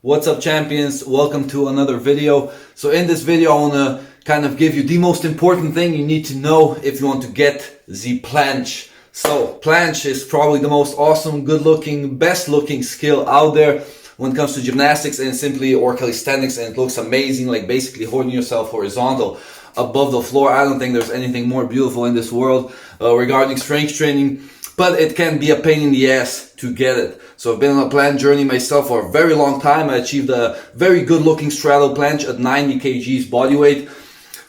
What's up, champions? Welcome to another video. So in this video I want to kind of give you the most important thing you need to know if you want to get the planche. So planche is probably the most awesome, good looking, best looking skill out there when it comes to gymnastics and simply or calisthenics, and it looks amazing, like basically holding yourself horizontal above the floor. I don't think there's anything more beautiful in this world regarding strength training, but it can be a pain in the ass to get it. So I've been on a planche journey myself for a very long time. I achieved a very good looking straddle planche at 90 kgs body weight,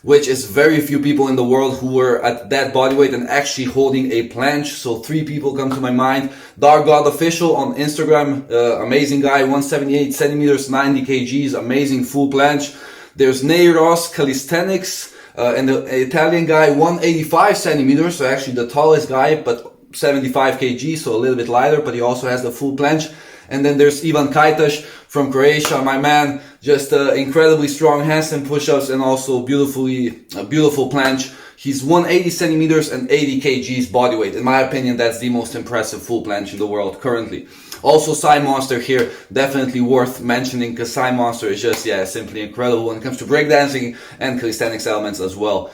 which is very few people in the world who were at that body weight and actually holding a planche. So 3 people come to my mind. Dark God Official on Instagram, amazing guy, 178 centimeters, 90 kgs, amazing full planche. There's Neiros Calisthenics, and the Italian guy, 185 centimeters, so actually the tallest guy, but 75 kg, so a little bit lighter, but he also has the full planche. And then there's Ivan Kajtaš from Croatia, my man, just incredibly strong handstand push-ups and also beautiful planche. He's 180 centimeters and 80 kgs body weight. In my opinion, that's the most impressive full planche in the world currently. Also Psy Monster here, definitely worth mentioning, because Psy Monster is just, simply incredible when it comes to breakdancing and calisthenics elements as well.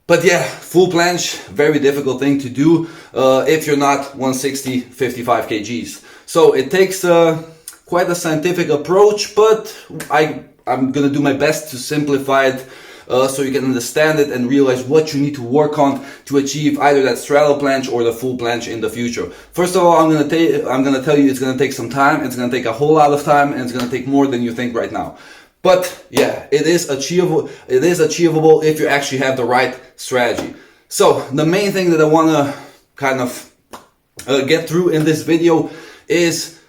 But yeah, full planche, very difficult thing to do if you're not 160, 55 kgs. So it takes quite a scientific approach, but I'm gonna do my best to simplify it so you can understand it and realize what you need to work on to achieve either that straddle planche or the full planche in the future. First of all, I'm gonna tell you it's gonna take some time. It's gonna take a whole lot of time, and it's gonna take more than you think right now. But yeah, it is achievable. It is achievable if you actually have the right strategy. So the main thing that I want to kind of get through in this video is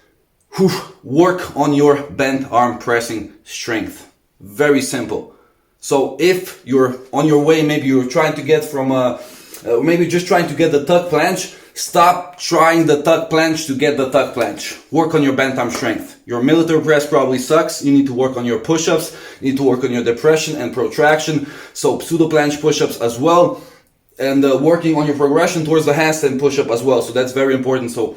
work on your bent arm pressing strength. Very simple. So if you're on your way, maybe you're trying to get from maybe just trying to get the tuck planche, stop trying the tuck planche to get the tuck planche. Work on your bent arm strength. Your military press probably sucks. You need to work on your push-ups. You need to work on your depression and protraction. So pseudo planche push-ups as well. And working on your progression towards the handstand push-up as well. So that's very important. So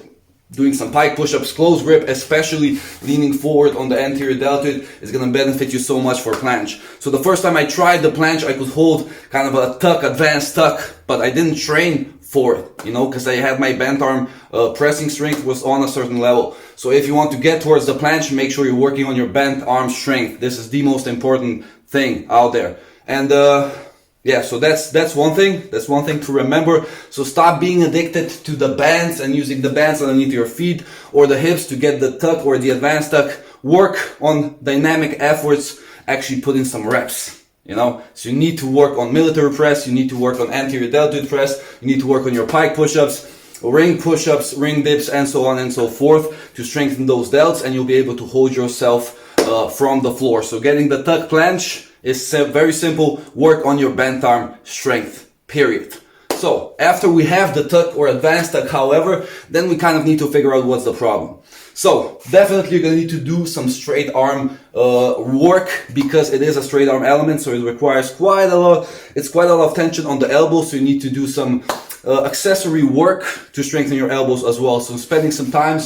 doing some pike push-ups, close grip, especially leaning forward on the anterior deltoid, is going to benefit you so much for planche. So the first time I tried the planche, I could hold kind of a tuck, advanced tuck, but I didn't train for it, because I had my bent arm pressing strength was on a certain level. So if you want to get towards the planche, make sure you're working on your bent arm strength. This is the most important thing out there. And so that's one thing. That's one thing to remember. So stop being addicted to the bands and using the bands underneath your feet or the hips to get the tuck or the advanced tuck. Work on dynamic efforts. Actually put in some reps. So you need to work on military press, you need to work on anterior deltoid press, you need to work on your pike push-ups, ring push-ups, ring dips, and so on and so forth to strengthen those delts, and you'll be able to hold yourself from the floor. So getting the tuck planche is very simple. Work on your bent arm strength, period. So after we have the tuck or advanced tuck, however, then we kind of need to figure out what's the problem. So definitely you're going to need to do some straight arm work, because it is a straight arm element, so it requires quite a lot of tension on the elbows, so you need to do some accessory work to strengthen your elbows as well. So spending some time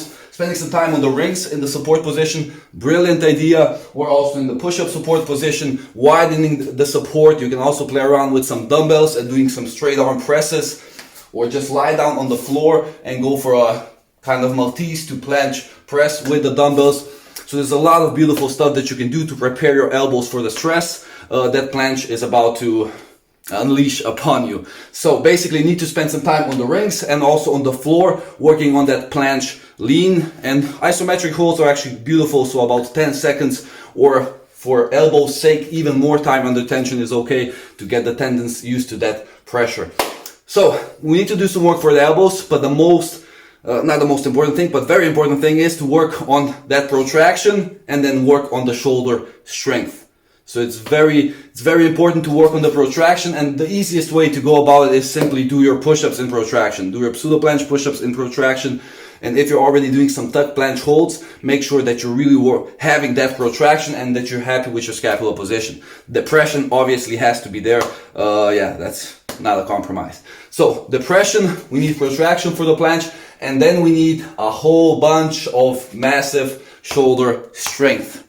on the rings in the support position, brilliant idea, or also in the push-up support position, widening the support. You can also play around with some dumbbells and doing some straight arm presses, or just lie down on the floor and go for a kind of Maltese to planche press with the dumbbells. So there's a lot of beautiful stuff that you can do to prepare your elbows for the stress that planche is about to unleash upon you. So basically you need to spend some time on the rings and also on the floor working on that planche lean. And isometric holds are actually beautiful, so about 10 seconds, or for elbow's sake even more time under tension is okay to get the tendons used to that pressure. So we need to do some work for the elbows, but the most not the most important thing, but very important thing is to work on that protraction and then work on the shoulder strength. So it's very important to work on the protraction, and the easiest way to go about it is simply do your push-ups in protraction. Do your pseudo planche push-ups in protraction. And if you're already doing some tuck planche holds, make sure that you're really having that protraction and that you're happy with your scapula position. Depression obviously has to be there. That's not a compromise. So depression, we need protraction for the planche, and then we need a whole bunch of massive shoulder strength.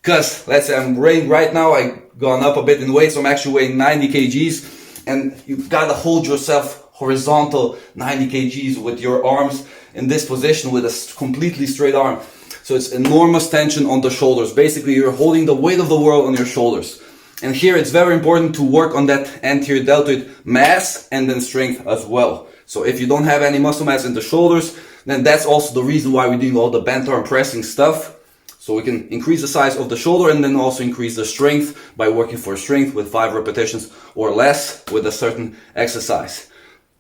Because let's say I'm weighing right now, I gone up a bit in weight, so I'm actually weighing 90 kgs, and you've got to hold yourself horizontal 90 kgs with your arms in this position with a completely straight arm. So it's enormous tension on the shoulders. Basically, you're holding the weight of the world on your shoulders. And here it's very important to work on that anterior deltoid mass and then strength as well. So if you don't have any muscle mass in the shoulders, then that's also the reason why we're doing all the bent arm pressing stuff. So we can increase the size of the shoulder and then also increase the strength by working for strength with 5 repetitions or less with a certain exercise.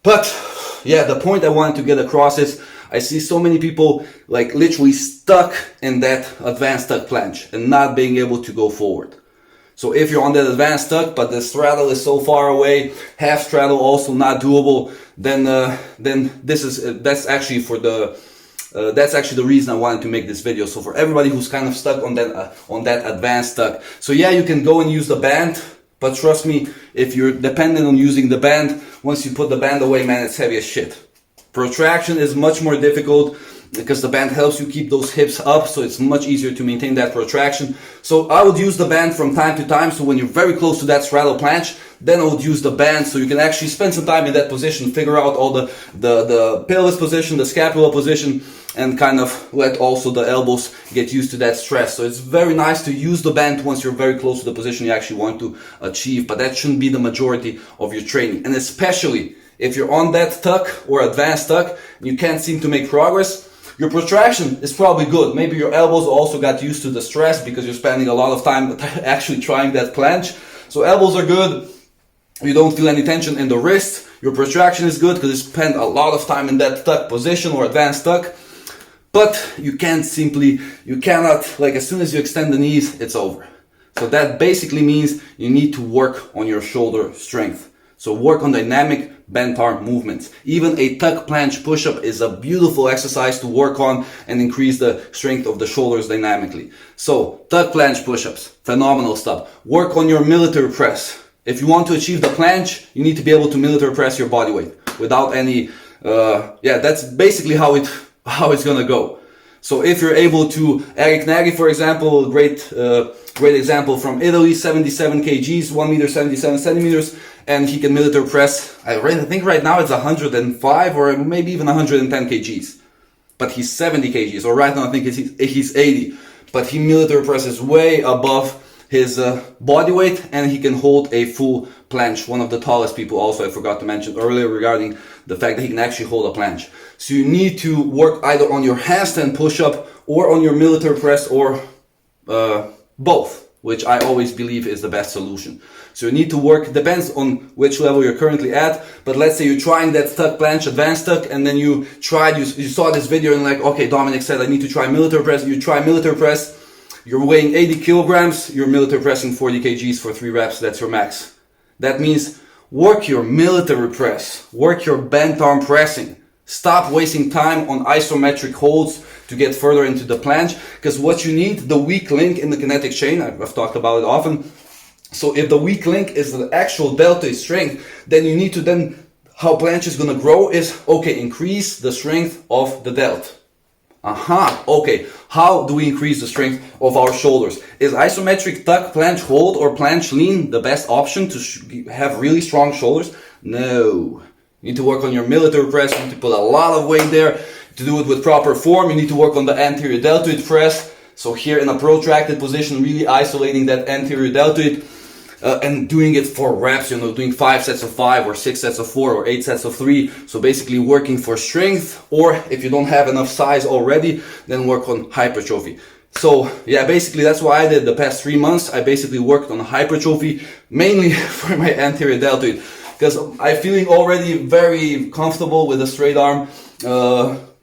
But yeah, the point I wanted to get across is I see so many people like literally stuck in that advanced tuck planche and not being able to go forward. So if you're on that advanced tuck, but the straddle is so far away, half straddle also not doable, then that's actually the reason I wanted to make this video. So for everybody who's kind of stuck on that advanced tuck, so yeah, you can go and use the band, but trust me, if you're dependent on using the band, once you put the band away, man, it's heavy as shit. Protraction is much more difficult because the band helps you keep those hips up, so it's much easier to maintain that protraction. So I would use the band from time to time, so when you're very close to that straddle planche, then I would use the band so you can actually spend some time in that position, figure out all the pelvis position, the scapula position, and kind of let also the elbows get used to that stress. So it's very nice to use the band once you're very close to the position you actually want to achieve, but that shouldn't be the majority of your training. And especially if you're on that tuck or advanced tuck and you can't seem to make progress, your protraction is probably good. Maybe your elbows also got used to the stress because you're spending a lot of time actually trying that planche. So elbows are good. You don't feel any tension in the wrist. Your protraction is good because you spend a lot of time in that tuck position or advanced tuck. But you cannot, like as soon as you extend the knees, it's over. So that basically means you need to work on your shoulder strength. So work on dynamic bent arm movements. Even a tuck planche push-up is a beautiful exercise to work on and increase the strength of the shoulders dynamically. So tuck planche push-ups, phenomenal stuff. Work on your military press. If you want to achieve the planche, you need to be able to military press your body weight without any, that's basically how it's gonna go. So if you're able to, Eric Nagy, for example, great example from Italy, 77 kgs, 1 meter 77 centimeters, and he can military press, I think right now it's 105 or maybe even 110 kgs. But he's 70 kgs, or right now I think he's 80. But he military presses way above his body weight, and he can hold a full planche. One of the tallest people also I forgot to mention earlier regarding the fact that he can actually hold a planche. So you need to work either on your handstand push-up or on your military press, or both, which I always believe is the best solution. So you need to work, depends on which level you're currently at, but let's say you're trying that tuck planche, advanced tuck, and then you saw this video and like, okay, Dominik said I need to try military press. You try military press, you're weighing 80 kilograms, you're military pressing 40 kgs for 3 reps, that's your max. That means work your military press, work your bent arm pressing. Stop wasting time on isometric holds to get further into the planche, because what you need, the weak link in the kinetic chain, I've talked about it often. So if the weak link is the actual deltoid strength, then you need to how planche is going to grow is, okay, increase the strength of the delt. Okay, how do we increase the strength of our shoulders? Is isometric tuck planche hold or planche lean the best option to have really strong shoulders? No. You need to work on your military press, you need to put a lot of weight there. To do it with proper form, you need to work on the anterior deltoid press. So here in a protracted position, really isolating that anterior deltoid and doing it for reps, doing 5 sets of 5 or 6 sets of 4 or 8 sets of 3. So basically working for strength, or if you don't have enough size already, then work on hypertrophy. So yeah, basically that's what I did the past 3 months. I basically worked on hypertrophy, mainly for my anterior deltoid, because I'm feeling already very comfortable with a straight arm,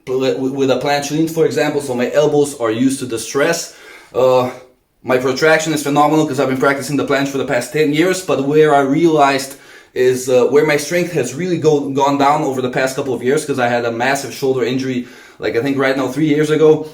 with a planche lean, for example. So my elbows are used to the stress. My protraction is phenomenal because I've been practicing the planche for the past 10 years, but where I realized is where my strength has really gone down over the past couple of years, because I had a massive shoulder injury, like I think right now 3 years ago.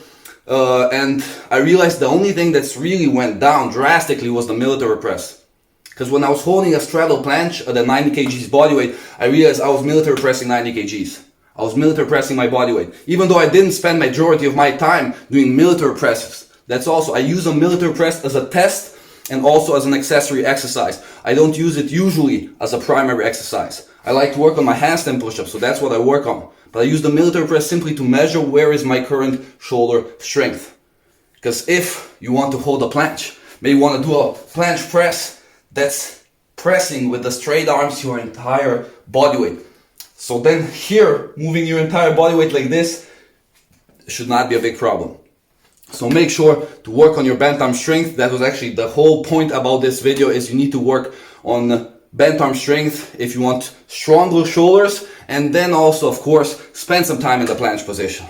And I realized the only thing that's really went down drastically was the military press. Because when I was holding a straddle planche at a 90 kgs body weight, I realized I was military pressing 90 kgs. I was military pressing my body weight. Even though I didn't spend majority of my time doing military presses, That's also, I use a military press as a test and also as an accessory exercise. I don't use it usually as a primary exercise. I like to work on my handstand push-ups, so that's what I work on. But I use the military press simply to measure where is my current shoulder strength. Because if you want to hold a planche, maybe you want to do a planche press that's pressing with the straight arms your entire body weight. So then here, moving your entire body weight like this should not be a big problem. So make sure to work on your bent arm strength. That was actually the whole point about this video, is you need to work on bent arm strength if you want stronger shoulders, and then also, of course, spend some time in the planche position.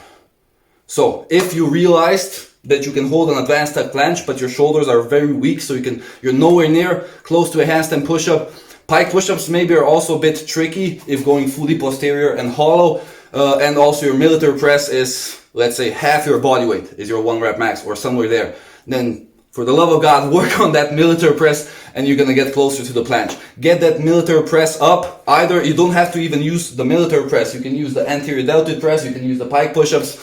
So if you realized that you can hold an advanced tuck planche, but your shoulders are very weak, so you're nowhere near close to a handstand push-up. Pike push-ups maybe are also a bit tricky if going fully posterior and hollow, and also your military press is, let's say, half your body weight is your 1 rep max or somewhere there. Then for the love of God, work on that military press and you're gonna get closer to the planche. Get that military press up. Either you don't have to even use the military press. You can use the anterior deltoid press, you can use the pike push-ups,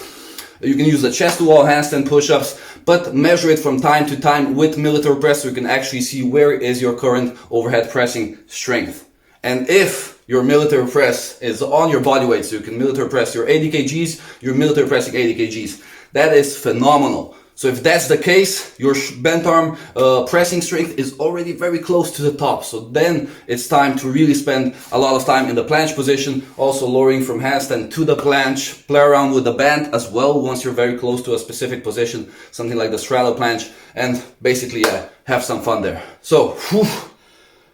you can use the chest to wall handstand push-ups, but measure it from time to time with military press so you can actually see where is your current overhead pressing strength. And if your military press is on your body weight, so you can military press your 80 kgs, you're military pressing 80 kgs. That is phenomenal. So if that's the case, your bent arm pressing strength is already very close to the top. So then it's time to really spend a lot of time in the planche position, also lowering from handstand to the planche, play around with the band as well once you're very close to a specific position, something like the straddle planche, and basically have some fun there. So,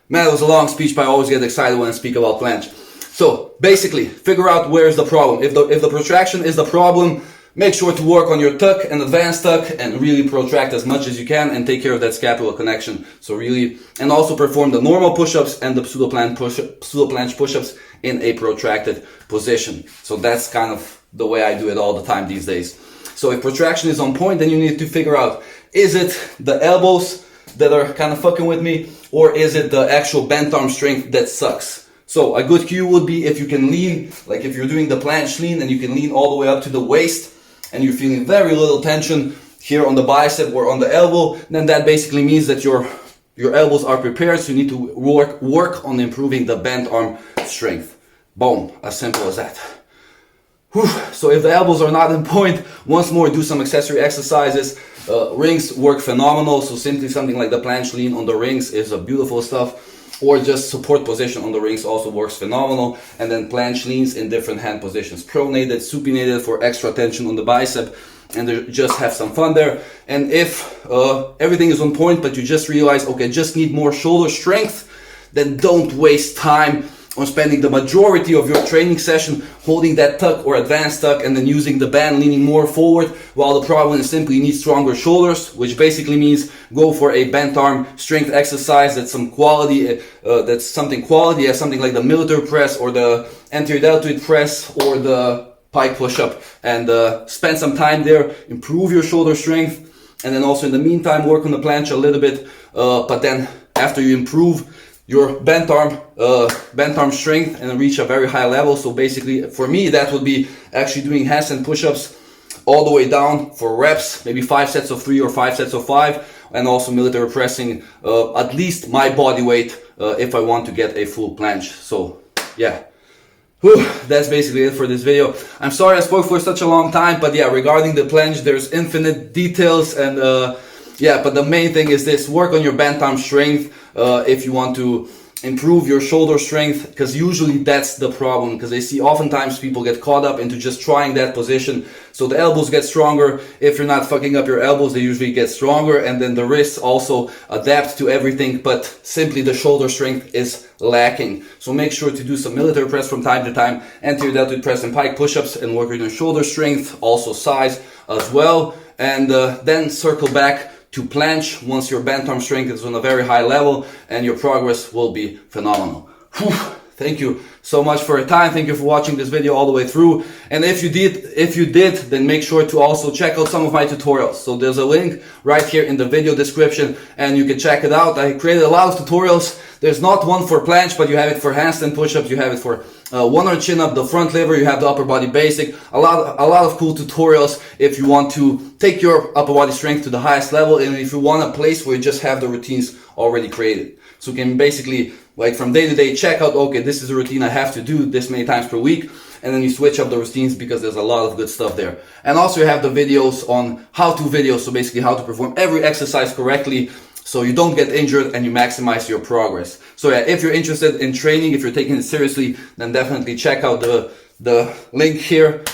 man, it was a long speech, but I always get excited when I speak about planche. So basically, figure out where is the problem. If the protraction is the problem, make sure to work on your tuck and advanced tuck and really protract as much as you can and take care of that scapular connection. So really, and also perform the normal push-ups and the pseudo planche push-ups in a protracted position. So that's kind of the way I do it all the time these days. So if protraction is on point, then you need to figure out, is it the elbows that are kind of fucking with me, or is it the actual bent arm strength that sucks? So a good cue would be if you can lean, like if you're doing the planche lean and you can lean all the way up to the waist, and you're feeling very little tension here on the bicep or on the elbow, then that basically means that your elbows are prepared, so you need to work on improving the bent arm strength. Boom, as simple as that. Whew. So if the elbows are not in point, once more do some accessory exercises. Rings work phenomenal, so simply something like the planche lean on the rings is a beautiful stuff. Or just support position on the rings also works phenomenal. And then planche leans in different hand positions. Pronated, supinated for extra tension on the bicep. And just have some fun there. And if everything is on point, but you just realize, okay, just need more shoulder strength, then don't waste time on spending the majority of your training session holding that tuck or advanced tuck and then using the band leaning more forward, while the problem is simply you need stronger shoulders, which basically means go for a bent arm strength exercise that's some quality, that's something quality, as something like the military press or the anterior deltoid press or the pike push-up, and spend some time there, improve your shoulder strength, and then also in the meantime work on the planche a little bit, but then after you improve your bent arm strength and reach a very high level. So basically for me that would be actually doing handstand push-ups all the way down for reps, maybe 5 sets of 3 or 5 sets of 5, and also military pressing at least my body weight if I want to get a full planche. So yeah, that's basically it for this video. I'm sorry I spoke for such a long time, but yeah, regarding the planche there's infinite details, and yeah, but the main thing is this: work on your bent arm strength if you want to improve your shoulder strength, because usually that's the problem, because I see oftentimes people get caught up into just trying that position. So the elbows get stronger. If you're not fucking up your elbows, they usually get stronger, and then the wrists also adapt to everything, but simply the shoulder strength is lacking. So make sure to do some military press from time to time, anterior deltoid press and pike push-ups, and work on your shoulder strength, also size as well, and then circle back to planche once your bent arm strength is on a very high level, and your progress will be phenomenal. Thank you so much for your time. Thank you for watching this video all the way through. And if you did, then make sure to also check out some of my tutorials. So there's a link right here in the video description and you can check it out. I created a lot of tutorials. There's not one for planche, but you have it for handstand push-ups, you have it for 100 chin up, the front lever, you have the upper body basic, a lot of cool tutorials if you want to take your upper body strength to the highest level, and if you want a place where you just have the routines already created. So you can basically, like from day to day, check out, okay, this is a routine I have to do this many times per week, and then you switch up the routines because there's a lot of good stuff there. And also you have the videos on how-to videos, so basically how to perform every exercise correctly, so you don't get injured and you maximize your progress. So yeah, if you're interested in training, if you're taking it seriously, then definitely check out the link here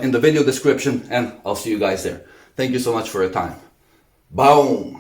in the video description, and I'll see you guys there. Thank you so much for your time. Boom!